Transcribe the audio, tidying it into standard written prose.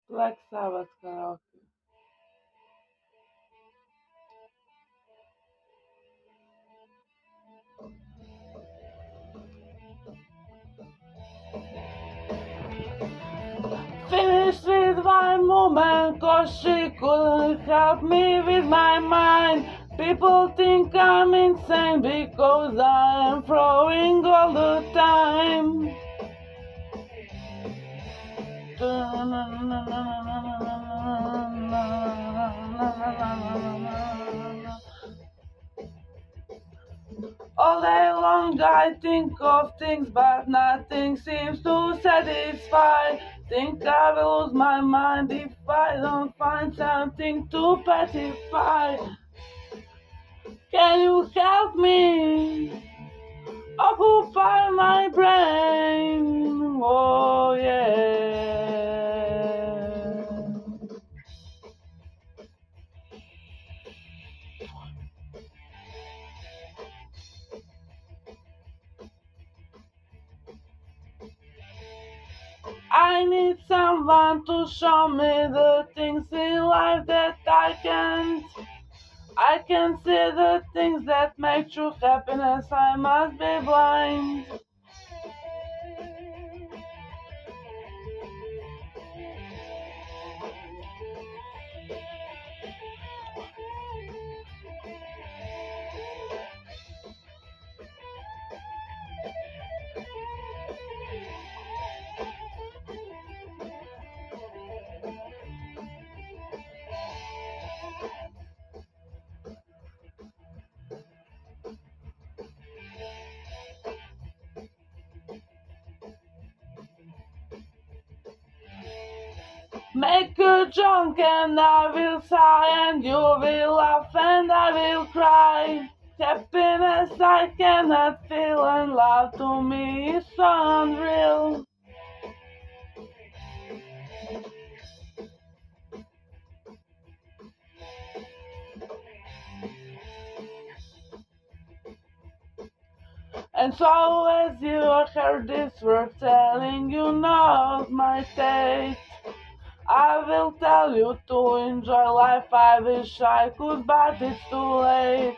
Black Sabbath karaoke. Finished with my moment, cause she couldn't help me with my mind. People think I'm insane because I am throwing all the time. All day long I think of things, but nothing seems to satisfy. Think I will lose my mind if I don't find something to pacify. Can you help me? Occupy my brain. Oh yeah. I need someone to show me the things in life that I can't. I can see the things that make true happiness. I must be blind. Make a joke and I will sigh, and you will laugh and I will cry. Happiness I cannot feel, and love to me is so unreal. And so as you heard this word telling you knows my taste, I will tell you to enjoy life. I wish I could, but it's too late.